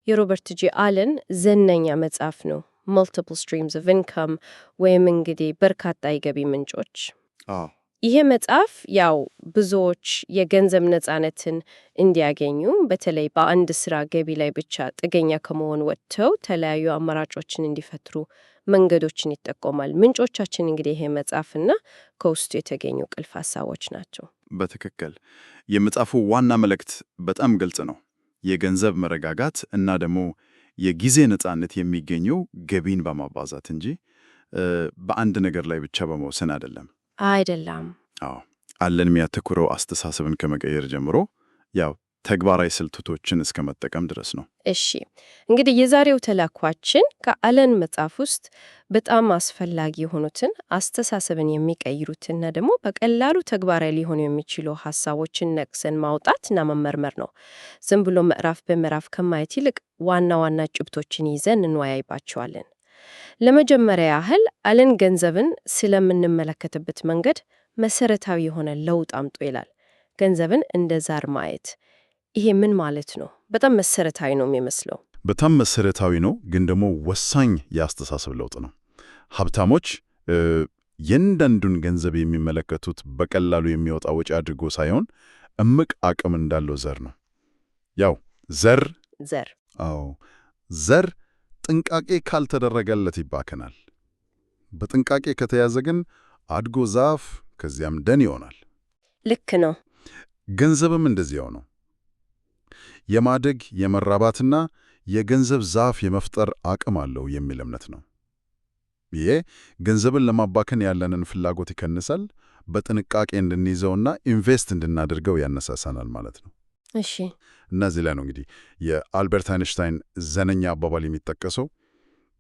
የሮበርት ጂ አለን ዝነኛ መጽሐፍ ነው። Multiple Streams of Income ወይም እንግዲህ በርካታ የገቢ ምንጮች። ይሄ መጽሐፍ ያው ብዙዎች የገንዘብ ነፃነትን እንዲያገኙ በተለይ በአንድ ስራ ገቢ ላይ ብቻ ጥገኛ ከመሆን ወጥተው የተለያዩ አማራጮችን እንዲፈጥሩ መንገዶችን ይጠቆማል። ምንጮቻችን እንግዲህ ይሄ መጽሐፍና ከውስጡ የተገኙ ቁልፍ ሀሳቦች ናቸው። በትክክል የመጽሐፉ ዋና መልእክት በጣም ግልጽ ነው። የገንዘብ መረጋጋት እና ደግሞ የጊዜ ነፃነት የሚገኘው ገቢን በማባዛት እንጂ በአንድ ነገር ላይ ብቻ በመወሰን አይደለም። አዎ አለን የሚያተኩረው አስተሳሰብን ከመቀየር ጀምሮ ያው ተግባራዊ ስልቶችን እስከ መጠቀም ድረስ ነው። እሺ እንግዲህ የዛሬው ተላኳችን ከአለን መጽሐፍ ውስጥ በጣም አስፈላጊ የሆኑትን አስተሳሰብን የሚቀይሩትና ደግሞ በቀላሉ ተግባራዊ ሊሆኑ የሚችሉ ሀሳቦችን ነቅሰን ማውጣትና መመርመር ነው። ዝም ብሎ ምዕራፍ በምዕራፍ ከማየት ይልቅ ዋና ዋና ጭብጦችን ይዘን እንወያይባቸዋለን። ለመጀመሪያ ያህል አለን ገንዘብን ስለምንመለከትበት መንገድ መሰረታዊ የሆነ ለውጥ አምጡ ይላል። ገንዘብን እንደ ዛር ማየት ይሄ ምን ማለት ነው? በጣም መሰረታዊ ነው የሚመስለው። በጣም መሰረታዊ ነው፣ ግን ደግሞ ወሳኝ የአስተሳሰብ ለውጥ ነው። ሀብታሞች የእያንዳንዱን ገንዘብ የሚመለከቱት በቀላሉ የሚወጣ ወጪ አድርጎ ሳይሆን እምቅ አቅም እንዳለው ዘር ነው። ያው ዘር ዘር ጥንቃቄ ካልተደረገለት ይባከናል። በጥንቃቄ ከተያዘ ግን አድጎ ዛፍ ከዚያም ደን ይሆናል። ልክ ነው። ገንዘብም እንደዚያው ነው። የማደግ የመራባትና የገንዘብ ዛፍ የመፍጠር አቅም አለው የሚል እምነት ነው። ይሄ ገንዘብን ለማባከን ያለንን ፍላጎት ይከንሳል፣ በጥንቃቄ እንድንይዘውና ኢንቨስት እንድናደርገው ያነሳሳናል ማለት ነው። እሺ እነዚህ ላይ ነው እንግዲህ የአልበርት አይንሽታይን ዘነኛ አባባል የሚጠቀሰው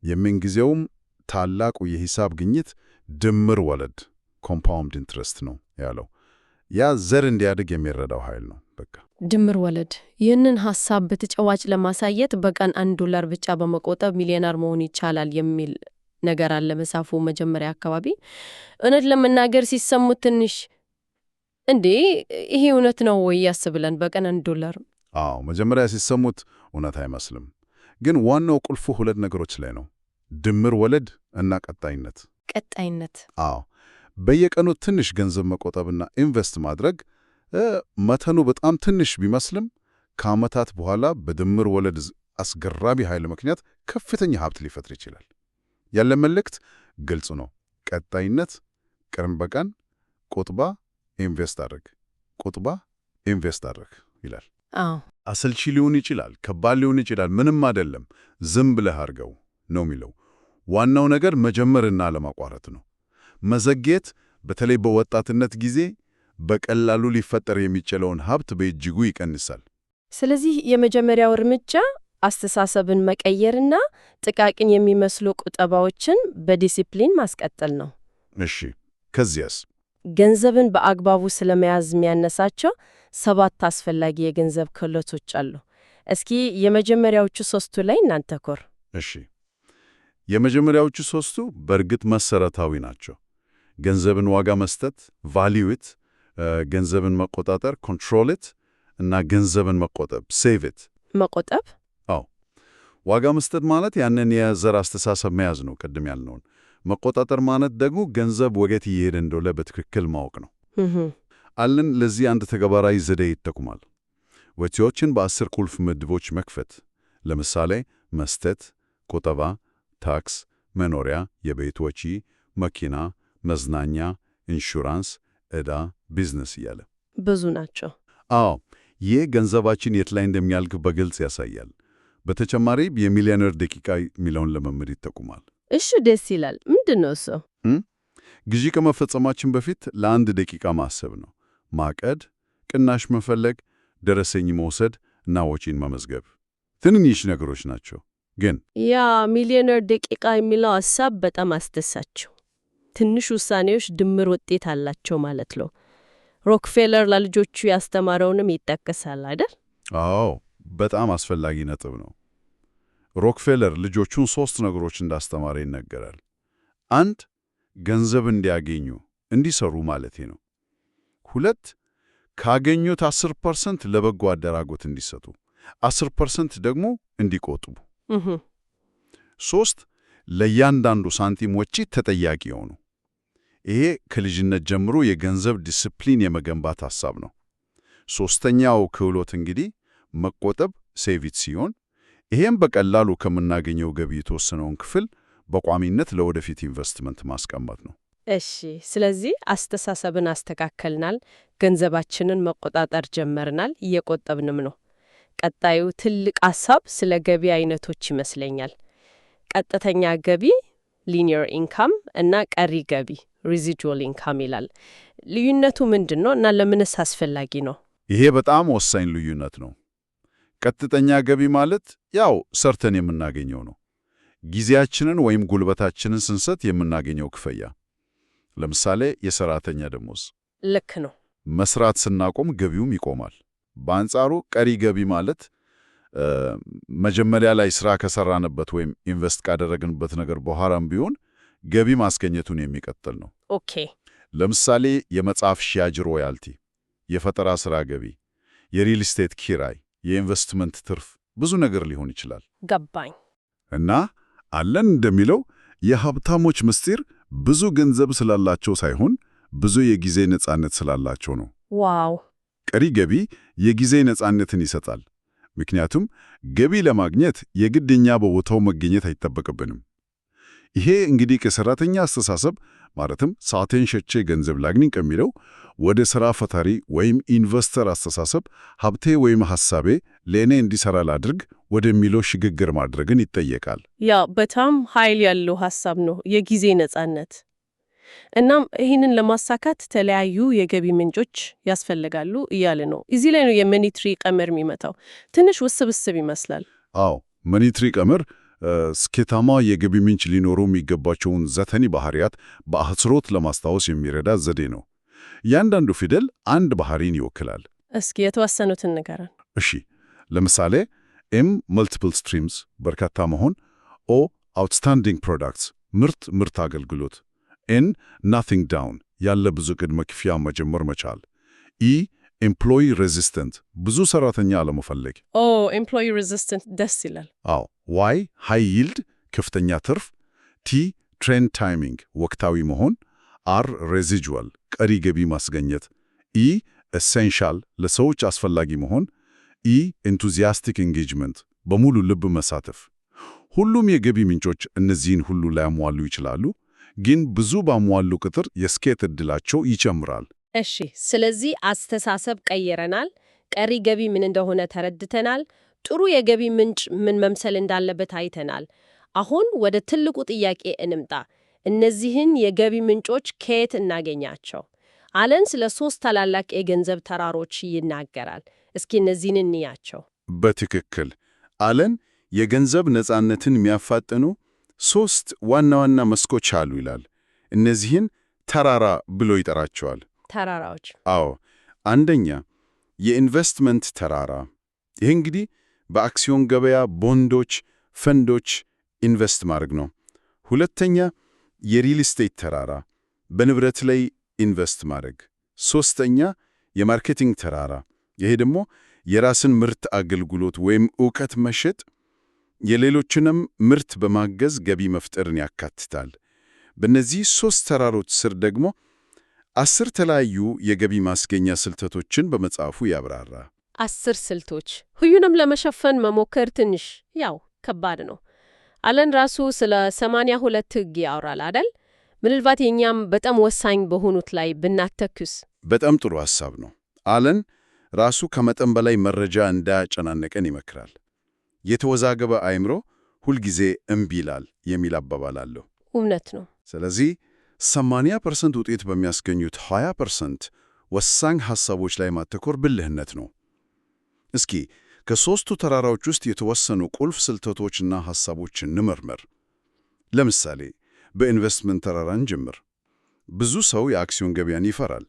የምንጊዜውም ታላቁ የሂሳብ ግኝት ድምር ወለድ ኮምፓውንድ ኢንትረስት ነው ያለው። ያ ዘር እንዲያድግ የሚረዳው ኃይል ነው። በቃ ድምር ወለድ። ይህንን ሐሳብ በተጨዋጭ ለማሳየት በቀን $1 ብቻ በመቆጠብ ሚሊዮነር መሆን ይቻላል የሚል ነገር አለ መጽሐፉ መጀመሪያ አካባቢ። እውነት ለመናገር ሲሰሙት ትንሽ እንዴ ይሄ እውነት ነው ወይ ያስብለን። በቀን $1 መጀመሪያ ሲሰሙት እውነት አይመስልም። ግን ዋናው ቁልፉ ሁለት ነገሮች ላይ ነው፣ ድምር ወለድ እና ቀጣይነት። በየቀኑ ትንሽ ገንዘብ መቆጠብና ኢንቨስት ማድረግ መጠኑ በጣም ትንሽ ቢመስልም ከዓመታት በኋላ በድምር ወለድ አስገራሚ ኃይል ምክንያት ከፍተኛ ሀብት ሊፈጥር ይችላል። ያለ መልእክት ግልጽ ነው። ቀጣይነት፣ ቀን በቀን ቁጥባ፣ ኢንቨስት አድርግ ይላል። አሰልቺ ሊሆን ይችላል፣ ከባድ ሊሆን ይችላል። ምንም አይደለም፣ ዝም ብለህ አድርገው ነው የሚለው። ዋናው ነገር መጀመርና ለማቋረጥ ነው። መዘግየት በተለይ በወጣትነት ጊዜ በቀላሉ ሊፈጠር የሚችለውን ሀብት በእጅጉ ይቀንሳል። ስለዚህ የመጀመሪያው እርምጃ አስተሳሰብን መቀየርና ጥቃቅን የሚመስሉ ቁጠባዎችን በዲሲፕሊን ማስቀጠል ነው። እሺ፣ ከዚያስ? ገንዘብን በአግባቡ ስለመያዝ የሚያነሳቸው 7 አስፈላጊ የገንዘብ ክህሎቶች አሉ። እስኪ የመጀመሪያዎቹ 3ቱ ላይ እናንተኮር። እሺ፣ የመጀመሪያዎቹ 3ቱ በእርግጥ መሰረታዊ ናቸው። ገንዘብን ዋጋ መስጠት value it፣ ገንዘብን መቆጣጠር control it፣ እና ገንዘብን መቆጠብ save it። መቆጠብ? ዋጋ መስጠት ማለት ያንን የዘር አስተሳሰብ መያዝ ነው፣ ቅድም ያልነውን። መቆጣጠር ማለት ደግሞ ገንዘብ ወዴት እየሄደ እንደሆነ በትክክል ማወቅ ነው። አለን ለዚህ አንድ ተግባራዊ ዘዴ ይጠቁማል። ወጪዎችን በ10 ቁልፍ ምድቦች መክፈት። ለምሳሌ መስጠት፣ ቁጠባ፣ ታክስ፣ መኖሪያ፣ የቤት ወጪ፣ መኪና፣ መዝናኛ፣ ኢንሹራንስ፣ ዕዳ፣ ቢዝነስ እያለ ብዙ ናቸው። ይህ ገንዘባችን የት ላይ እንደሚያልቅ በግልጽ ያሳያል። በተጨማሪ የሚሊዮነር ደቂቃ የሚለውን ልምምድ ይጠቁማል። እሺ፣ ደስ ይላል። ምንድን ነው እሱ? ግዢ ከመፈጸማችን በፊት ለ1 ደቂቃ ማሰብ ነው። ማቀድ፣ ቅናሽ መፈለግ፣ ደረሰኝ መውሰድ እና ወጪን መመዝገብ ትንንሽ ነገሮች ናቸው፣ ግን ያ ሚሊዮነር ደቂቃ የሚለው ሐሳብ በጣም አስደሳችው። ትንሽ ውሳኔዎች ድምር ውጤት አላቸው ማለት ነው። ሮክፌለር ለልጆቹ ያስተማረውንም ይጠቀሳል አይደል? በጣም አስፈላጊ ነጥብ ነው። ሮክፌለር ልጆቹን 3 ነገሮች እንዳስተማረ ይነገራል። 1 ገንዘብ እንዲያገኙ እንዲሰሩ ማለቴ ነው። 2 ካገኙት 10% ለበጎ አደራጎት እንዲሰጡ። 10% ደግሞ እንዲቆጥቡ። 3 ለእያንዳንዱ ሳንቲም ወጪ ተጠያቂ የሆኑ። ይሄ ከልጅነት ጀምሮ የገንዘብ ዲስፕሊን የመገንባት ሐሳብ ነው። ሶስተኛው ክህሎት እንግዲህ መቆጠብ ሴቪት ሲሆን ይሄም በቀላሉ ከምናገኘው ገቢ የተወሰነውን ክፍል በቋሚነት ለወደፊት ኢንቨስትመንት ማስቀመጥ ነው። እሺ፣ ስለዚህ አስተሳሰብን አስተካከልናል፣ ገንዘባችንን መቆጣጠር ጀመርናል፣ እየቆጠብንም ነው። ቀጣዩ ትልቅ ሐሳብ ስለ ገቢ አይነቶች ይመስለኛል። ቀጥተኛ ገቢ ሊኒየር ኢንካም እና ቀሪ ገቢ ሪዚጁዋል ኢንካም ይላል። ልዩነቱ ምንድን ነው እና ለምንስ አስፈላጊ ነው? ይሄ በጣም ወሳኝ ልዩነት ነው። ቀጥተኛ ገቢ ማለት ያው ሰርተን የምናገኘው ነው። ጊዜያችንን ወይም ጉልበታችንን ስንሰጥ የምናገኘው ክፍያ። ለምሳሌ የሰራተኛ ደሞዝ። ልክ ነው። መስራት ስናቆም ገቢውም ይቆማል። በአንጻሩ ቀሪ ገቢ ማለት መጀመሪያ ላይ ስራ ከሰራንበት ወይም ኢንቨስት ካደረግንበት ነገር በኋላም ቢሆን ገቢ ማስገኘቱን የሚቀጥል ነው። ኦኬ። ለምሳሌ የመጽሐፍ ሽያጭ ሮያልቲ፣ የፈጠራ ሥራ ገቢ፣ የሪል ስቴት ኪራይ፣ የኢንቨስትመንት ትርፍ፣ ብዙ ነገር ሊሆን ይችላል። ገባኝ። እና አለን እንደሚለው የሀብታሞች ምስጢር ብዙ ገንዘብ ስላላቸው ሳይሆን ብዙ የጊዜ ነጻነት ስላላቸው ነው። ዋው! ቀሪ ገቢ የጊዜ ነጻነትን ይሰጣል። ምክንያቱም ገቢ ለማግኘት የግድ እኛ በቦታው መገኘት አይጠበቅብንም። ይሄ እንግዲህ ከሰራተኛ አስተሳሰብ ማለትም ሰዓቴን ሸጬ ገንዘብ ላግኝ ከሚለው ወደ ሥራ ፈጣሪ ወይም ኢንቨስተር አስተሳሰብ ሀብቴ ወይም ሐሳቤ ለእኔ እንዲሠራ ላድርግ ወደሚለው ሽግግር ማድረግን ይጠየቃል። ያ በጣም ኃይል ያለው ሐሳብ ነው፣ የጊዜ ነጻነት። እናም ይህንን ለማሳካት የተለያዩ የገቢ ምንጮች ያስፈልጋሉ እያለ ነው። እዚህ ላይ ነው የመኒ ትሪ ቀመር የሚመጣው። ትንሽ ውስብስብ ይመስላል። አዎ፣ መኒ ትሪ ቀመር ስኬታማ የገቢ ምንጭ ሊኖሩ የሚገባቸውን ዘጠኝ ባህሪያት በአህጽሮት ለማስታወስ የሚረዳ ዘዴ ነው። እያንዳንዱ ፊደል አንድ ባህሪን ይወክላል። እስኪ የተወሰኑትን ንገረን። እሺ፣ ለምሳሌ ኤም መልቲፕል ስትሪምስ በርካታ መሆን፣ ኦ አውትስታንዲንግ ፕሮዳክትስ ምርት አገልግሎት፣ ኤን ናቲንግ ዳውን ያለ ብዙ ቅድመ ክፍያ መጀመር መቻል፣ ኢ ኤምፕሎይ ሬዚስተንት ብዙ ሰራተኛ አለመፈለግ። ኦ ኤምፕሎይ ሬዚስተንት ደስ ይላል። አዎ። ዋይ ሃይ ይልድ ከፍተኛ ትርፍ፣ ቲ ትሬንድ ታይሚንግ ወቅታዊ መሆን፣ አር ሬዚጁዋል ቀሪ ገቢ ማስገኘት፣ ኢ ኤሴንሻል ለሰዎች አስፈላጊ መሆን፣ ኢ ኤንቱዚያስቲክ ኤንጌጅመንት በሙሉ ልብ መሳተፍ። ሁሉም የገቢ ምንጮች እነዚህን ሁሉ ላያሟሉ ይችላሉ፣ ግን ብዙ ባሟሉ ቁጥር የስኬት ዕድላቸው ይጨምራል። እሺ፣ ስለዚህ አስተሳሰብ ቀይረናል። ቀሪ ገቢ ምን እንደሆነ ተረድተናል። ጥሩ የገቢ ምንጭ ምን መምሰል እንዳለበት አይተናል። አሁን ወደ ትልቁ ጥያቄ እንምጣ። እነዚህን የገቢ ምንጮች ከየት እናገኛቸው? አለን ስለ 3 ታላላቅ የገንዘብ ተራሮች ይናገራል። እስኪ እነዚህን እንያቸው። በትክክል አለን የገንዘብ ነጻነትን የሚያፋጥኑ 3 ዋና ዋና መስኮች አሉ ይላል። እነዚህን ተራራ ብሎ ይጠራቸዋል። ተራራዎች? አዎ። አንደኛ የኢንቨስትመንት ተራራ። ይህ እንግዲህ በአክሲዮን ገበያ፣ ቦንዶች፣ ፈንዶች ኢንቨስት ማድረግ ነው። ሁለተኛ የሪል ስቴት ተራራ፣ በንብረት ላይ ኢንቨስት ማድረግ። ሶስተኛ የማርኬቲንግ ተራራ፣ ይሄ ደግሞ የራስን ምርት አገልግሎት ወይም ዕውቀት መሸጥ፣ የሌሎችንም ምርት በማገዝ ገቢ መፍጠርን ያካትታል። በእነዚህ 3 ተራሮች ስር ደግሞ 10 የተለያዩ የገቢ ማስገኛ ስልቶችን በመጽሐፉ ያብራራ። 10 ስልቶች። ሁሉንም ለመሸፈን መሞከር ትንሽ ከባድ ነው። አለን ራሱ ስለ 82 ሕግ ያወራል አይደል? ምናልባት የኛም በጣም ወሳኝ በሆኑት ላይ ብናተኩስ። በጣም ጥሩ ሐሳብ ነው። አለን ራሱ ከመጠን በላይ መረጃ እንዳያጨናነቀን ይመክራል። የተወዛገበ አእምሮ ሁልጊዜ እምቢ ይላል የሚል አባባል አለው። እውነት ነው። ስለዚህ 80% ውጤት በሚያስገኙት 20% ወሳኝ ሐሳቦች ላይ ማተኮር ብልህነት ነው። እስኪ ከ3ቱ ተራራዎች ውስጥ የተወሰኑ ቁልፍ ስልቶችና ሐሳቦችን እንመርምር። ለምሳሌ በኢንቨስትመንት ተራራን ጀምር። ብዙ ሰው የአክሲዮን ገበያን ይፈራል።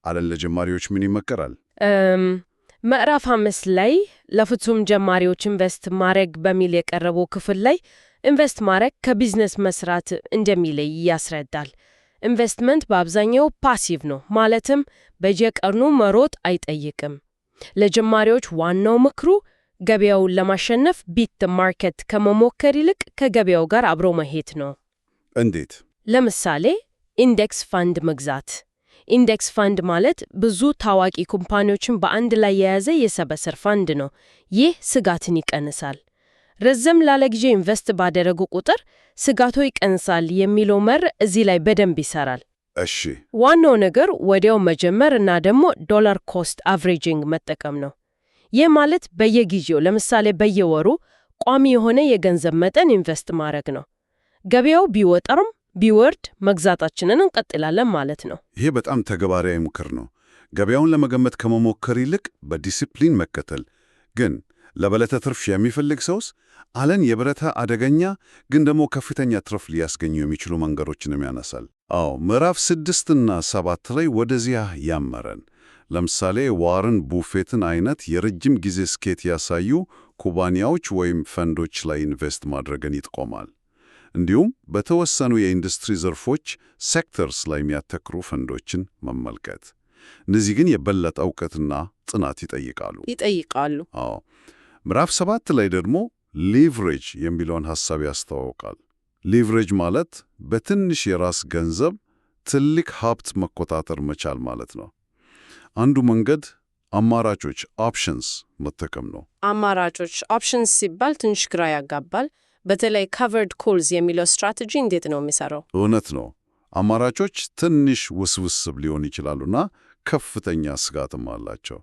አለን ለጀማሪዎች ምን ይመከራል? ምዕራፍ 5 ላይ ለፍጹም ጀማሪዎች ኢንቨስት ማድረግ በሚል የቀረበው ክፍል ላይ ኢንቨስት ማድረግ ከቢዝነስ መስራት እንደሚለይ ያስረዳል። ኢንቨስትመንት በአብዛኛው ፓሲቭ ነው፣ ማለትም በየቀኑ መሮጥ አይጠይቅም። ለጀማሪዎች ዋናው ምክሩ ገበያውን ለማሸነፍ ቢት ማርኬት ከመሞከር ይልቅ ከገበያው ጋር አብሮ መሄድ ነው። እንዴት? ለምሳሌ ኢንዴክስ ፋንድ መግዛት። ኢንዴክስ ፋንድ ማለት ብዙ ታዋቂ ኩምፓኒዎችን በአንድ ላይ የያዘ የሰበሰር ፋንድ ነው። ይህ ስጋትን ይቀንሳል። ረዘም ላለ ጊዜ ኢንቨስት ባደረጉ ቁጥር ስጋቶ ይቀንሳል የሚለው መር እዚህ ላይ በደንብ ይሰራል። እሺ፣ ዋናው ነገር ወዲያው መጀመር እና ደግሞ ዶላር ኮስት አቨሬጂንግ መጠቀም ነው። ይህ ማለት በየጊዜው ለምሳሌ በየወሩ ቋሚ የሆነ የገንዘብ መጠን ኢንቨስት ማድረግ ነው። ገበያው ቢወጣም ቢወርድ መግዛታችንን እንቀጥላለን ማለት ነው። ይሄ በጣም ተግባራዊ ምክር ነው። ገበያውን ለመገመት ከመሞከር ይልቅ በዲሲፕሊን መከተል። ግን ለበለጠ ትርፍ የሚፈልግ ሰውስ አለን የበረታ አደገኛ ግን ደግሞ ከፍተኛ ትርፍ ሊያስገኙ የሚችሉ መንገዶችንም ያነሳል። አዎ ምዕራፍ 6 እና 7 ላይ ወደዚያ ያመረን። ለምሳሌ ዋረን ቡፌትን አይነት የረጅም ጊዜ ስኬት ያሳዩ ኩባንያዎች ወይም ፈንዶች ላይ ኢንቨስት ማድረግን ይጠቆማል። እንዲሁም በተወሰኑ የኢንዱስትሪ ዘርፎች ሴክተርስ ላይ የሚያተክሩ ፈንዶችን መመልከት። እነዚህ ግን የበለጠ እውቀትና ጥናት ይጠይቃሉ። አዎ ምዕራፍ 7 ላይ ደግሞ ሊቨሬጅ የሚለውን ሐሳብ ያስተዋውቃል። ሊቨሬጅ ማለት በትንሽ የራስ ገንዘብ ትልቅ ሀብት መቆጣጠር መቻል ማለት ነው። አንዱ መንገድ አማራጮች ኦፕሽንስ መጠቀም ነው። አማራጮች ኦፕሽንስ ሲባል ትንሽ ግራ ያጋባል። በተለይ ካቨርድ ኮልስ የሚለው ስትራቴጂ እንዴት ነው የሚሰራው? እውነት ነው። አማራጮች ትንሽ ውስብስብ ሊሆን ይችላሉና ከፍተኛ ስጋትም አላቸው።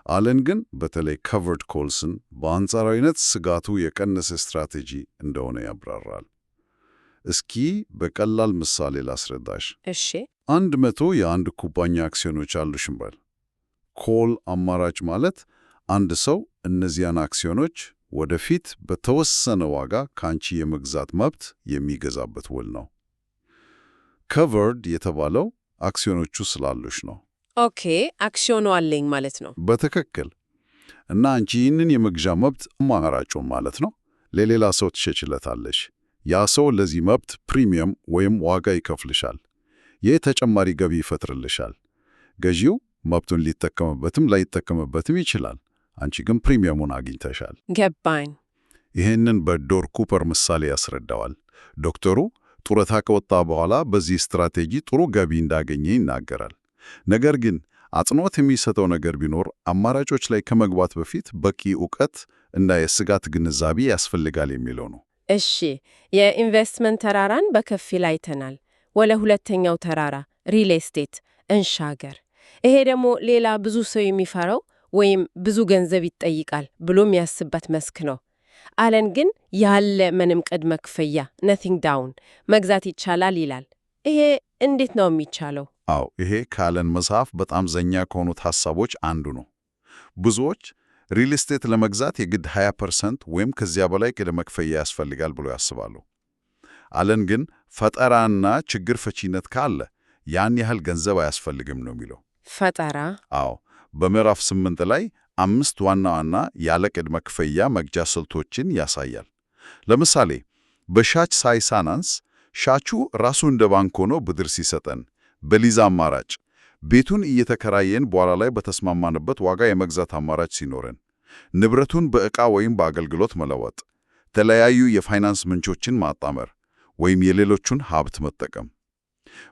አለን ግን በተለይ ካቨርድ ኮልስን በአንጻራዊነት ስጋቱ የቀነሰ ስትራቴጂ እንደሆነ ያብራራል። እስኪ በቀላል ምሳሌ ላስረዳሽ። እሺ፣ 100 የአንድ ኩባንያ አክሲዮኖች አሉሽ እንበል። ኮል አማራጭ ማለት አንድ ሰው እነዚያን አክሲዮኖች ወደፊት በተወሰነ ዋጋ ካንቺ የመግዛት መብት የሚገዛበት ውል ነው። ካቨርድ የተባለው አክሲዮኖቹ ስላሉሽ ነው። ኦኬ፣ አክሲዮኑ አለኝ ማለት ነው። በትክክል። እና አንቺ ይህንን የመግዣ መብት አማራጩን ማለት ነው ለሌላ ሰው ትሸጭለታለሽ። ያ ሰው ለዚህ መብት ፕሪሚየም ወይም ዋጋ ይከፍልሻል። ይህ ተጨማሪ ገቢ ይፈጥርልሻል። ገዢው መብቱን ሊጠቀምበትም ላይጠቀምበትም ይችላል። አንቺ ግን ፕሪሚየሙን አግኝተሻል። ገባኝ። ይህንን በዶር ኩፐር ምሳሌ ያስረዳዋል። ዶክተሩ ጡረታ ከወጣ በኋላ በዚህ ስትራቴጂ ጥሩ ገቢ እንዳገኘ ይናገራል። ነገር ግን አጽንዖት የሚሰጠው ነገር ቢኖር አማራጮች ላይ ከመግባት በፊት በቂ ዕውቀት እና የስጋት ግንዛቤ ያስፈልጋል የሚለው ነው። እሺ፣ የኢንቨስትመንት ተራራን በከፊል አይተናል። ወደ ሁለተኛው ተራራ ሪል ስቴት እንሻገር። ይሄ ደግሞ ሌላ ብዙ ሰው የሚፈራው ወይም ብዙ ገንዘብ ይጠይቃል ብሎ የሚያስበት መስክ ነው። አለን ግን ያለ ምንም ቅድመ ክፍያ ነቲንግ ዳውን መግዛት ይቻላል ይላል። ይሄ እንዴት ነው የሚቻለው? አዎ ይሄ ከአለን መጽሐፍ በጣም ዘኛ ከሆኑት ሐሳቦች አንዱ ነው። ብዙዎች ሪል ስቴት ለመግዛት የግድ 20% ወይም ከዚያ በላይ ቅድመ ክፍያ ያስፈልጋል ብሎ ያስባሉ። አለን ግን ፈጠራና ችግር ፈቺነት ካለ ያን ያህል ገንዘብ አያስፈልግም ነው የሚለው። ፈጠራ? አዎ በምዕራፍ 8 ላይ 5 ዋና ዋና ያለ ቅድመ ክፍያ መግዣ ስልቶችን ያሳያል። ለምሳሌ በሻጭ ሳይሳናንስ ሻቹ ራሱ እንደ ባንክ ሆኖ ብድር ሲሰጠን፣ በሊዝ አማራጭ ቤቱን እየተከራየን በኋላ ላይ በተስማማንበት ዋጋ የመግዛት አማራጭ ሲኖረን፣ ንብረቱን በዕቃ ወይም በአገልግሎት መለወጥ፣ ተለያዩ የፋይናንስ ምንጮችን ማጣመር ወይም የሌሎቹን ሀብት መጠቀም።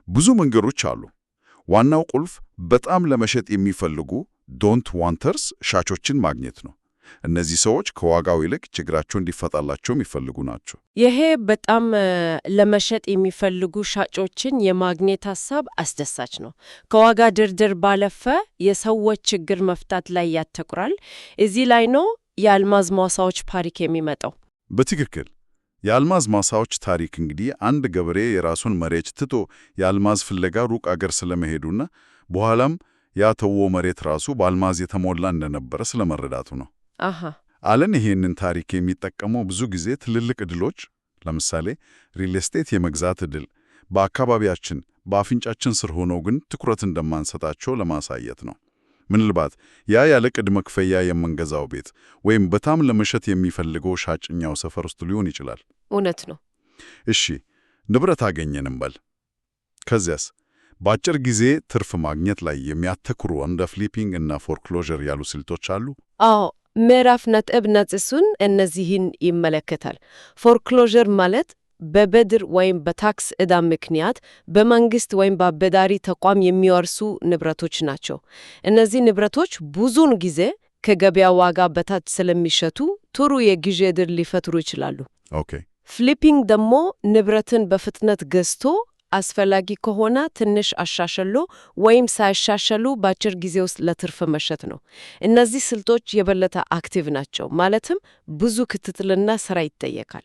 ብዙ መንገዶች አሉ። ዋናው ቁልፍ በጣም ለመሸጥ የሚፈልጉ ዶንት ዋንተርስ ሻጮችን ማግኘት ነው። እነዚህ ሰዎች ከዋጋው ይልቅ ችግራቸው እንዲፈታላቸው የሚፈልጉ ናቸው። ይሄ በጣም ለመሸጥ የሚፈልጉ ሻጮችን የማግኘት ሐሳብ አስደሳች ነው። ከዋጋ ድርድር ባለፈ የሰዎች ችግር መፍታት ላይ ያተኩራል። እዚህ ላይ ነው የአልማዝ ማሳዎች ታሪክ የሚመጣው። በትክክል የአልማዝ ማሳዎች ታሪክ እንግዲህ አንድ ገበሬ የራሱን መሬት ትቶ የአልማዝ ፍለጋ ሩቅ አገር ስለመሄዱና በኋላም ያ ተወ መሬት ራሱ በአልማዝ የተሞላ እንደነበረ ስለመረዳቱ ነው። አለን ይሄንን ታሪክ የሚጠቀመው ብዙ ጊዜ ትልልቅ ዕድሎች፣ ለምሳሌ ሪል ስቴት የመግዛት ዕድል በአካባቢያችን በአፍንጫችን ስር ሆነው ግን ትኩረት እንደማንሰጣቸው ለማሳየት ነው። ምናልባት ያ ያለ ቅድመ ክፍያ የምንገዛው ቤት ወይም በጣም ለመሸጥ የሚፈልገው ሻጭኛው ሰፈር ውስጥ ሊሆን ይችላል። እውነት ነው። እሺ ንብረት አገኘን እንበል። ከዚያስ በአጭር ጊዜ ትርፍ ማግኘት ላይ የሚያተኩሩ እንደ ፍሊፒንግ እና ፎርክሎዥር ያሉ ስልቶች አሉ። አዎ ምዕራፍ ነጥሱን እነዚህን ይመለከታል። ፎርክሎዥር ማለት በብድር ወይም በታክስ ዕዳ ምክንያት በመንግስት ወይም በአበዳሪ ተቋም የሚወርሱ ንብረቶች ናቸው። እነዚህ ንብረቶች ብዙውን ጊዜ ከገበያ ዋጋ በታች ስለሚሸጡ ጥሩ የግዢ ዕድል ሊፈጥሩ ይችላሉ። ኦኬ። ፍሊፒንግ ደግሞ ንብረትን በፍጥነት ገዝቶ አስፈላጊ ከሆነ ትንሽ አሻሽሎ ወይም ሳያሻሽሉ በአጭር ጊዜ ውስጥ ለትርፍ መሸጥ ነው። እነዚህ ስልቶች የበለጠ አክቲቭ ናቸው፣ ማለትም ብዙ ክትትልና ስራ ይጠየቃል።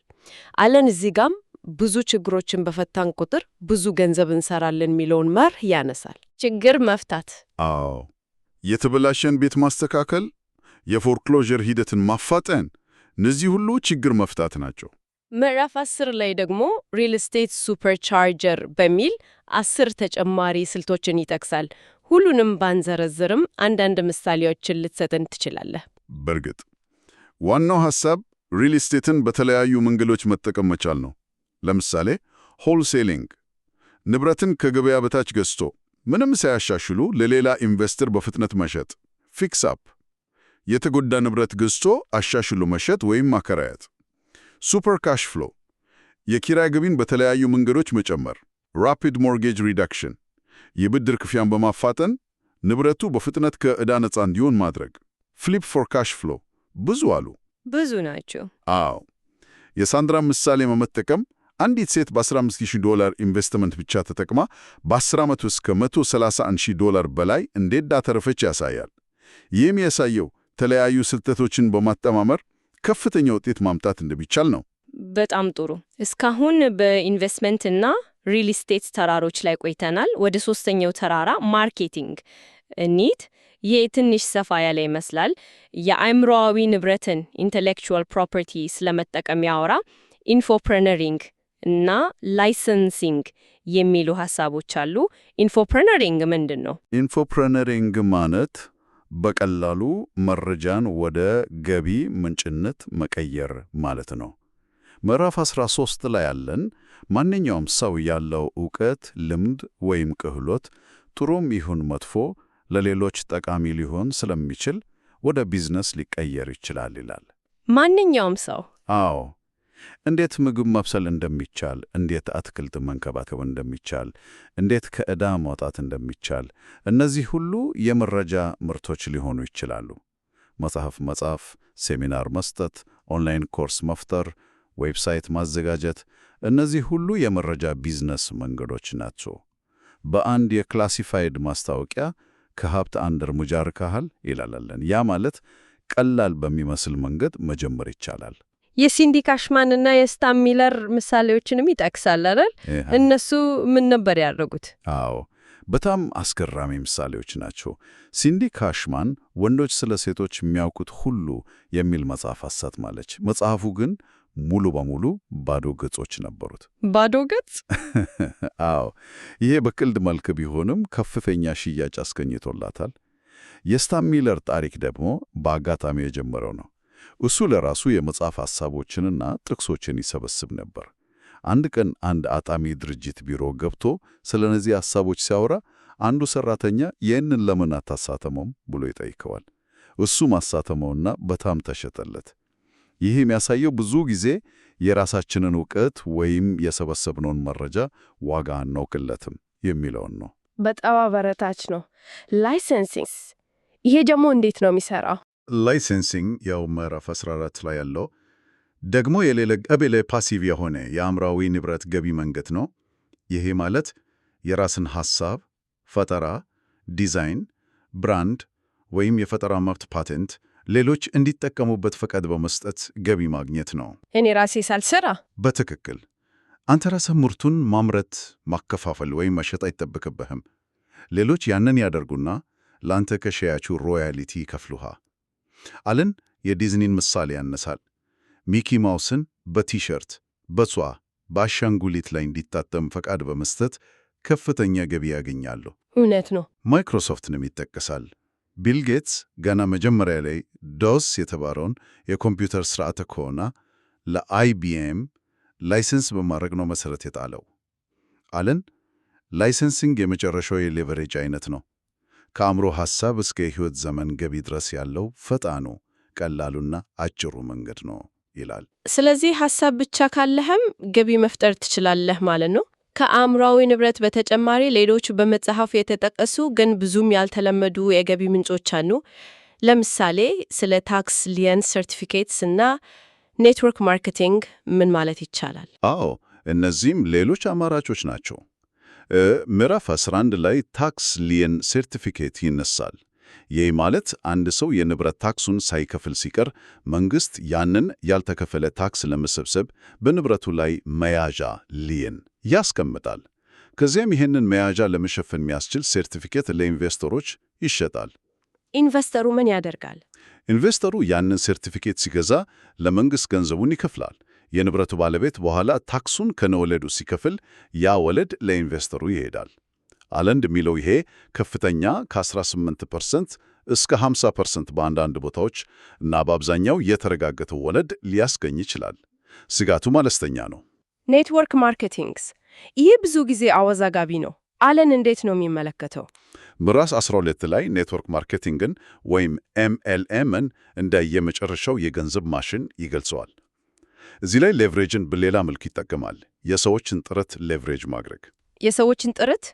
አለን እዚህ ጋም ብዙ ችግሮችን በፈታን ቁጥር ብዙ ገንዘብ እንሰራለን የሚለውን መርህ ያነሳል። ችግር መፍታት፣ አዎ፣ የተበላሸን ቤት ማስተካከል፣ የፎርክሎዥር ሂደትን ማፋጠን፣ እነዚህ ሁሉ ችግር መፍታት ናቸው። ምዕራፍ 10 ላይ ደግሞ ሪል ስቴት ሱፐርቻርጀር በሚል 10 ተጨማሪ ስልቶችን ይጠቅሳል። ሁሉንም ባንዘረዝርም አንዳንድ ምሳሌዎችን ልትሰጠን ትችላለህ? በእርግጥ ዋናው ሐሳብ ሪል ስቴትን በተለያዩ መንገዶች መጠቀም መቻል ነው። ለምሳሌ ሆልሴሊንግ፣ ንብረትን ከገበያ በታች ገዝቶ ምንም ሳያሻሽሉ ለሌላ ኢንቨስተር በፍጥነት መሸጥ። ፊክስ አፕ፣ የተጎዳ ንብረት ገዝቶ አሻሽሎ መሸጥ ወይም ማከራየት። ሱፐር ካሽ ፍሎ፣ የኪራይ ገቢን በተለያዩ መንገዶች መጨመር። ራፒድ ሞርጌጅ ሪዳክሽን፣ የብድር ክፍያን በማፋጠን ንብረቱ በፍጥነት ከዕዳ ነፃ እንዲሆን ማድረግ። ፍሊፕ ፎር ካሽ ፍሎ፣ ብዙ አሉ። ብዙ ናቸው። አዎ፣ የሳንድራ ምሳሌ በመጠቀም አንዲት ሴት $15,000 ኢንቨስትመንት ብቻ ተጠቅማ በ10 ዓመት ውስጥ $131,000 በላይ እንዴት እንዳተረፈች ያሳያል። ይህም ያሳየው የተለያዩ ስልቶችን በማጠማመር ከፍተኛ ውጤት ማምጣት እንደሚቻል ነው። በጣም ጥሩ። እስካሁን በኢንቨስትመንትና ሪል ስቴት ተራሮች ላይ ቆይተናል። ወደ ሶስተኛው ተራራ ማርኬቲንግ እንሂድ። ይህ ትንሽ ሰፋ ያለ ይመስላል። የአእምሮአዊ ንብረትን ኢንተሌክቹዋል ፕሮፐርቲ ስለመጠቀም ያወራ። ኢንፎፕረነሪንግ እና ላይሰንሲንግ የሚሉ ሐሳቦች አሉ። ኢንፎፕረነሪንግ ምንድን ነው? ኢንፎፕረነሪንግ ማለት በቀላሉ መረጃን ወደ ገቢ ምንጭነት መቀየር ማለት ነው። ምዕራፍ 13 ላይ ያለን ማንኛውም ሰው ያለው ዕውቀት፣ ልምድ ወይም ክህሎት ጥሩም ይሁን መጥፎ ለሌሎች ጠቃሚ ሊሆን ስለሚችል ወደ ቢዝነስ ሊቀየር ይችላል ይላል። ማንኛውም ሰው? አዎ። እንዴት ምግብ መብሰል እንደሚቻል፣ እንዴት አትክልት መንከባከብ እንደሚቻል፣ እንዴት ከዕዳ መውጣት እንደሚቻል፣ እነዚህ ሁሉ የመረጃ ምርቶች ሊሆኑ ይችላሉ። መጽሐፍ መጻፍ፣ ሴሚናር መስጠት፣ ኦንላይን ኮርስ መፍጠር፣ ዌብሳይት ማዘጋጀት፣ እነዚህ ሁሉ የመረጃ ቢዝነስ መንገዶች ናቸው። በአንድ የክላሲፋይድ ማስታወቂያ ከሀብት አንድ እርምጃ ርቀሃል ይላለን። ያ ማለት ቀላል በሚመስል መንገድ መጀመር ይቻላል። የሲንዲ ካሽማንና የስታም ሚለር ምሳሌዎችንም ይጠቅሳል አይደል? እነሱ ምን ነበር ያደረጉት? አዎ፣ በጣም አስገራሚ ምሳሌዎች ናቸው። ሲንዲ ካሽማን ወንዶች ስለ ሴቶች የሚያውቁት ሁሉ የሚል መጽሐፍ አሳትማለች። መጽሐፉ ግን ሙሉ በሙሉ ባዶ ገጾች ነበሩት። ባዶ ገጽ? አዎ፣ ይሄ በቀልድ መልክ ቢሆንም ከፍተኛ ሽያጭ አስገኝቶላታል። የስታም ሚለር ታሪክ ደግሞ በአጋጣሚ የጀመረው ነው። እሱ ለራሱ የመጽሐፍ ሐሳቦችንና ጥቅሶችን ይሰበስብ ነበር። አንድ ቀን አንድ አጣሚ ድርጅት ቢሮ ገብቶ ስለ እነዚህ ሐሳቦች ሲያወራ አንዱ ሠራተኛ ይህንን ለምን አታሳተመውም ብሎ ይጠይቀዋል። እሱ ማሳተመውና በጣም ተሸጠለት። ይህ የሚያሳየው ብዙ ጊዜ የራሳችንን ዕውቀት ወይም የሰበሰብነውን መረጃ ዋጋ አናውቅለትም የሚለውን ነው። በጣም አበረታች ነው። ላይሰንሲንግ፣ ይሄ ደግሞ እንዴት ነው የሚሰራው? ላይሰንሲንግ ያው ምዕራፍ 14 ላይ ያለው ደግሞ የሌለ ፓሲቭ የሆነ የአእምሯዊ ንብረት ገቢ መንገድ ነው። ይሄ ማለት የራስን ሐሳብ፣ ፈጠራ፣ ዲዛይን፣ ብራንድ ወይም የፈጠራ መብት ፓቴንት ሌሎች እንዲጠቀሙበት ፈቃድ በመስጠት ገቢ ማግኘት ነው። እኔ ራሴ ሳልሰራ? በትክክል። አንተ ራስህ ምርቱን ማምረት፣ ማከፋፈል ወይም መሸጥ አይጠበቅብህም። ሌሎች ያንን ያደርጉና ለአንተ ከሽያጩ ሮያሊቲ ይከፍሉሃ። አለን የዲዝኒን ምሳሌ ያነሳል። ሚኪ ማውስን በቲሸርት፣ በሷ፣ በአሻንጉሊት ላይ እንዲታተም ፈቃድ በመስጠት ከፍተኛ ገቢ ያገኛሉ። እውነት ነው። ማይክሮሶፍትንም ይጠቀሳል። ቢል ጌትስ ገና መጀመሪያ ላይ ዶስ የተባለውን የኮምፒውተር ስርዓተ ከሆነ ለአይቢኤም ላይሰንስ በማድረግ ነው መሠረት የጣለው። አለን ላይሰንሲንግ የመጨረሻው የሌቨሬጅ አይነት ነው። ከአእምሮ ሐሳብ እስከ የሕይወት ዘመን ገቢ ድረስ ያለው ፈጣኑ ቀላሉና አጭሩ መንገድ ነው ይላል። ስለዚህ ሐሳብ ብቻ ካለህም ገቢ መፍጠር ትችላለህ ማለት ነው። ከአእምሯዊ ንብረት በተጨማሪ ሌሎች በመጽሐፉ የተጠቀሱ ግን ብዙም ያልተለመዱ የገቢ ምንጮች አሉ። ለምሳሌ ስለ ታክስ ሊየንስ ሰርቲፊኬትስ እና ኔትወርክ ማርኬቲንግ ምን ማለት ይቻላል? አዎ፣ እነዚህም ሌሎች አማራጮች ናቸው። ምዕራፍ 11 ላይ ታክስ ሊየን ሰርቲፊኬት ይነሳል። ይህ ማለት አንድ ሰው የንብረት ታክሱን ሳይከፍል ሲቀር መንግሥት ያንን ያልተከፈለ ታክስ ለመሰብሰብ በንብረቱ ላይ መያዣ ሊየን ያስቀምጣል። ከዚያም ይህንን መያዣ ለመሸፈን የሚያስችል ሰርቲፊኬት ለኢንቨስተሮች ይሸጣል። ኢንቨስተሩ ምን ያደርጋል? ኢንቨስተሩ ያንን ሰርቲፊኬት ሲገዛ ለመንግሥት ገንዘቡን ይከፍላል። የንብረቱ ባለቤት በኋላ ታክሱን ከነወለዱ ሲከፍል ያ ወለድ ለኢንቨስተሩ ይሄዳል። አለን እንደሚለው ይሄ ከፍተኛ ከ18% እስከ 50% በአንዳንድ ቦታዎች እና በአብዛኛው የተረጋገጠ ወለድ ሊያስገኝ ይችላል። ስጋቱ መለስተኛ ነው። ኔትወርክ ማርኬቲንግስ፣ ይህ ብዙ ጊዜ አወዛጋቢ ነው። አለን እንዴት ነው የሚመለከተው? ምዕራፍ 12 ላይ ኔትወርክ ማርኬቲንግን ወይም ኤምኤልኤምን እንደ የመጨረሻው የገንዘብ ማሽን ይገልጸዋል። እዚህ ላይ ሌቭሬጅን በሌላ መልክ ይጠቀማል። የሰዎችን ጥረት ሌቭሬጅ ማድረግ። የሰዎችን ጥረት?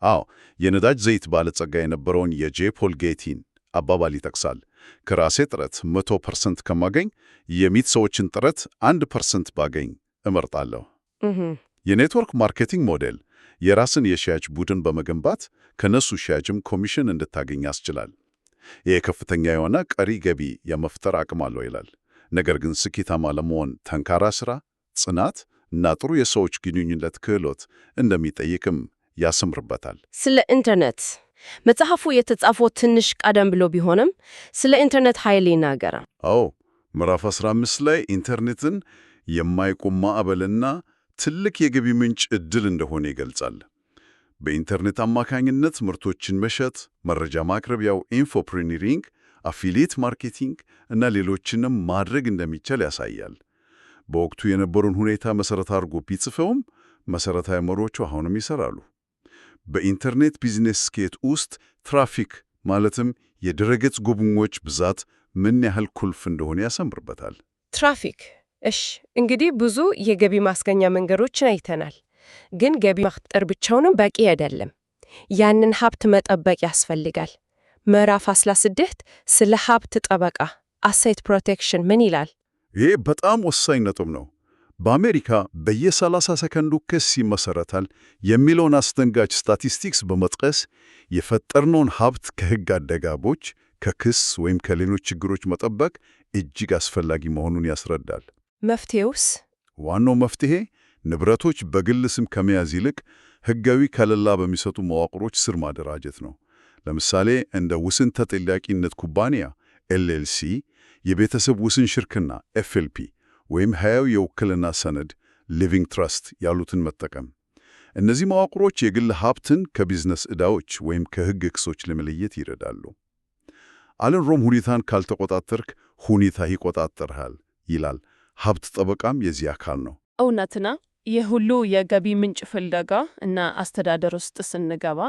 አዎ፣ የነዳጅ ዘይት ባለጸጋ የነበረውን የጄ ፖል ጌቲን አባባል ይጠቅሳል። ከራሴ ጥረት 100% ከማገኝ የሚት ሰዎችን ጥረት 1% ባገኝ እመርጣለሁ። የኔትወርክ ማርኬቲንግ ሞዴል የራስን የሽያጭ ቡድን በመገንባት ከነሱ ሽያጭም ኮሚሽን እንድታገኝ ያስችላል። ይህ ከፍተኛ የሆነ ቀሪ ገቢ የመፍጠር አቅም አለው ይላል። ነገር ግን ስኬታማ ለመሆን ጠንካራ ሥራ፣ ጽናት እና ጥሩ የሰዎች ግንኙነት ክህሎት እንደሚጠይቅም ያሰምርበታል። ስለ ኢንተርኔት መጽሐፉ የተጻፈው ትንሽ ቀደም ብሎ ቢሆንም ስለ ኢንተርኔት ኃይል ይናገራል። አዎ፣ ምዕራፍ 15 ላይ ኢንተርኔትን የማይቆም ማዕበልና ትልቅ የገቢ ምንጭ ዕድል እንደሆነ ይገልጻል። በኢንተርኔት አማካኝነት ምርቶችን መሸጥ፣ መረጃ ማቅረቢያው ኢንፎፕሪነሪንግ፣ አፊሊየት ማርኬቲንግ እና ሌሎችንም ማድረግ እንደሚቻል ያሳያል። በወቅቱ የነበሩን ሁኔታ መሠረት አድርጎ ቢጽፈውም መሠረታዊ መርሆቹ አሁንም ይሠራሉ። በኢንተርኔት ቢዝነስ ስኬት ውስጥ ትራፊክ ማለትም የድረገጽ ጎብኚዎች ብዛት ምን ያህል ቁልፍ እንደሆነ ያሰምርበታል። ትራፊክ። እሺ፣ እንግዲህ ብዙ የገቢ ማስገኛ መንገዶችን አይተናል። ግን ገቢ መፍጠር ብቻውንም በቂ አይደለም። ያንን ሀብት መጠበቅ ያስፈልጋል። ምዕራፍ 16 ስለ ሀብት ጠበቃ አሴት ፕሮቴክሽን ምን ይላል? ይህ በጣም ወሳኝ ነጥብ ነው። በአሜሪካ በየ30 ሰከንዱ ክስ ይመሰረታል የሚለውን አስደንጋጭ ስታቲስቲክስ በመጥቀስ የፈጠርነውን ሀብት ከሕግ አደጋቦች፣ ከክስ ወይም ከሌሎች ችግሮች መጠበቅ እጅግ አስፈላጊ መሆኑን ያስረዳል። መፍትሄውስ? ዋናው መፍትሄ ንብረቶች በግል ስም ከመያዝ ይልቅ ሕጋዊ ከለላ በሚሰጡ መዋቅሮች ስር ማደራጀት ነው። ለምሳሌ እንደ ውስን ተጠያቂነት ኩባንያ ኤልኤልሲ፣ የቤተሰብ ውስን ሽርክና ኤፍኤልፒ ወይም ሕያው የውክልና ሰነድ ሊቪንግ ትረስት ያሉትን መጠቀም። እነዚህ መዋቅሮች የግል ሀብትን ከቢዝነስ ዕዳዎች ወይም ከሕግ ክሶች ለመለየት ይረዳሉ። አለን ሮም ሁኔታን ካልተቆጣጠርክ ሁኔታ ይቆጣጠርሃል ይላል። ሀብት ጠበቃም የዚህ አካል ነው። እውነትና ይህ ሁሉ የገቢ ምንጭ ፍለጋ እና አስተዳደር ውስጥ ስንገባ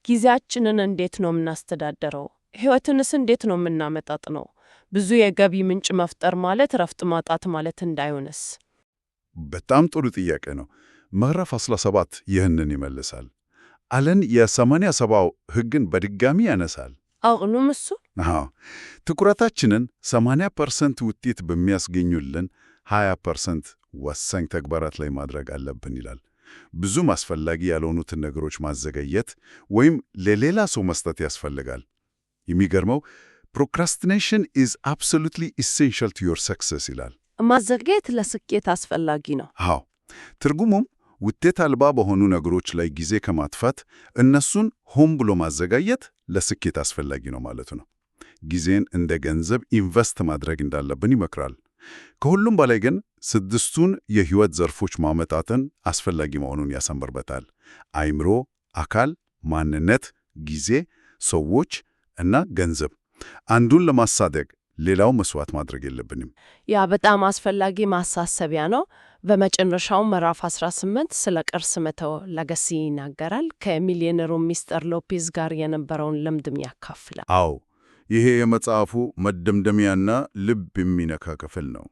ጊዜያችንን እንዴት ነው የምናስተዳደረው? ሕይወትንስ እንዴት ነው የምናመጣጥነው? ብዙ የገቢ ምንጭ መፍጠር ማለት ረፍት ማጣት ማለት እንዳይሆንስ? በጣም ጥሩ ጥያቄ ነው። ምዕራፍ 17 ይህንን ይመልሳል። አለን የ87ው ሕግን በድጋሚ ያነሳል። አሁንም እሱ ትኩረታችንን 80% ውጤት በሚያስገኙልን 20% ወሳኝ ተግባራት ላይ ማድረግ አለብን ይላል። ብዙም አስፈላጊ ያልሆኑትን ነገሮች ማዘገየት ወይም ለሌላ ሰው መስጠት ያስፈልጋል። የሚገርመው ፕሮክራስቲኔሽን ኢዝ አብሶሉትሊ ኢሴንሻል ቱ ዮር ሰክሰስ ይላል። ማዘግየት ለስኬት አስፈላጊ ነው። አዎ፣ ትርጉሙም ውጤት አልባ በሆኑ ነገሮች ላይ ጊዜ ከማጥፋት እነሱን ሆን ብሎ ማዘጋየት ለስኬት አስፈላጊ ነው ማለት ነው። ጊዜን እንደ ገንዘብ ኢንቨስት ማድረግ እንዳለብን ይመክራል። ከሁሉም በላይ ግን 6ቱን የሕይወት ዘርፎች ማመጣጠን አስፈላጊ መሆኑን ያሰምርበታል። አእምሮ፣ አካል፣ ማንነት፣ ጊዜ፣ ሰዎች እና ገንዘብ። አንዱን ለማሳደግ ሌላው መስዋዕት ማድረግ የለብንም። ያ በጣም አስፈላጊ ማሳሰቢያ ነው። በመጨረሻው ምዕራፍ 18 ስለ ቅርስ መተው ለገሲ ይናገራል። ከሚሊዮነሩ ሚስተር ሎፔዝ ጋር የነበረውን ልምድም ያካፍላል። አዎ፣ ይሄ የመጽሐፉ መደምደሚያና ልብ የሚነካ ክፍል ነው።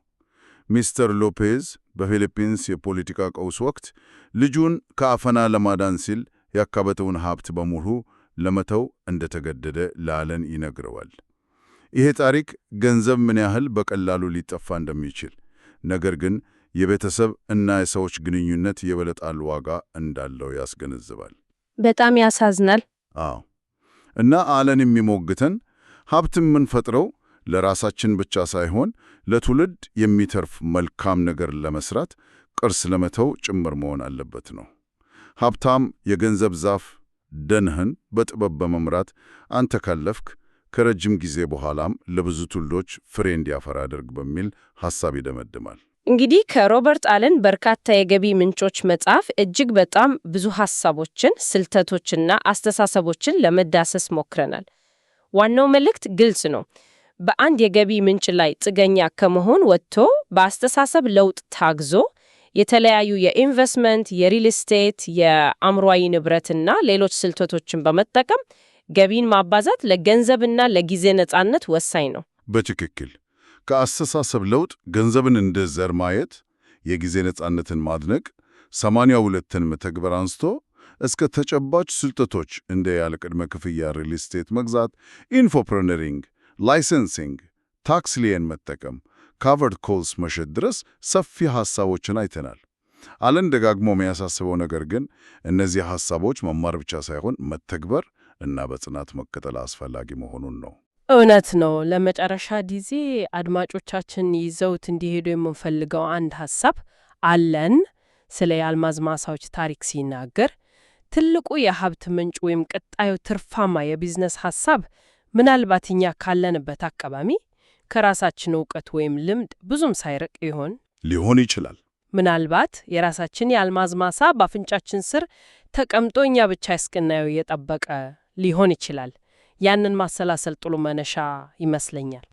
ሚስተር ሎፔዝ በፊሊፒንስ የፖለቲካ ቀውስ ወቅት ልጁን ከአፈና ለማዳን ሲል ያካበተውን ሀብት በሙሉ ለመተው እንደተገደደ ለአለን ይነግረዋል። ይሄ ታሪክ ገንዘብ ምን ያህል በቀላሉ ሊጠፋ እንደሚችል፣ ነገር ግን የቤተሰብ እና የሰዎች ግንኙነት የበለጣል ዋጋ እንዳለው ያስገነዝባል። በጣም ያሳዝናል። አዎ። እና አለን የሚሞግተን ሀብት የምንፈጥረው ለራሳችን ብቻ ሳይሆን ለትውልድ የሚተርፍ መልካም ነገር ለመስራት፣ ቅርስ ለመተው ጭምር መሆን አለበት ነው። ሀብታም የገንዘብ ዛፍ ደንህን በጥበብ በመምራት አንተ ካለፍክ ከረጅም ጊዜ በኋላም ለብዙ ትውልዶች ፍሬ እንዲያፈራ አድርግ በሚል ሐሳብ ይደመድማል። እንግዲህ ከሮበርት አለን በርካታ የገቢ ምንጮች መጽሐፍ እጅግ በጣም ብዙ ሐሳቦችን፣ ስልተቶችና አስተሳሰቦችን ለመዳሰስ ሞክረናል። ዋናው መልእክት ግልጽ ነው። በአንድ የገቢ ምንጭ ላይ ጥገኛ ከመሆን ወጥቶ በአስተሳሰብ ለውጥ ታግዞ የተለያዩ የኢንቨስትመንት፣ የሪል ስቴት፣ የአእምሯዊ ንብረትና ሌሎች ስልቶችን በመጠቀም ገቢን ማባዛት ለገንዘብና ለጊዜ ነጻነት ወሳኝ ነው። በትክክል ከአስተሳሰብ ለውጥ ገንዘብን እንደ ዘር ማየት፣ የጊዜ ነጻነትን ማድነቅ፣ 82ን መተግበር አንስቶ እስከ ተጨባጭ ስልቶች እንደ ያለ ቅድመ ክፍያ ሪል ስቴት መግዛት፣ ኢንፎፕረነሪንግ፣ ላይሰንሲንግ፣ ታክስ ሊየን መጠቀም፣ ካቨርድ ኮልስ መሸጥ ድረስ ሰፊ ሐሳቦችን አይተናል። አለን ደጋግሞ የሚያሳስበው ነገር ግን እነዚህ ሐሳቦች መማር ብቻ ሳይሆን መተግበር እና በጽናት መቀጠል አስፈላጊ መሆኑን ነው። እውነት ነው። ለመጨረሻ ጊዜ አድማጮቻችን ይዘውት እንዲሄዱ የምንፈልገው አንድ ሐሳብ አለን ስለ የአልማዝ ማሳዎች ታሪክ ሲናገር ትልቁ የሀብት ምንጭ ወይም ቀጣዩ ትርፋማ የቢዝነስ ሐሳብ ምናልባት እኛ ካለንበት አካባቢ ከራሳችን ዕውቀት ወይም ልምድ ብዙም ሳይርቅ ሊሆን ይችላል። ምናልባት የራሳችን የአልማዝ ማሳ በአፍንጫችን ስር ተቀምጦ እኛ ብቻ እስክናየው እየጠበቀ ሊሆን ይችላል። ያንን ማሰላሰል ጥሩ መነሻ ይመስለኛል።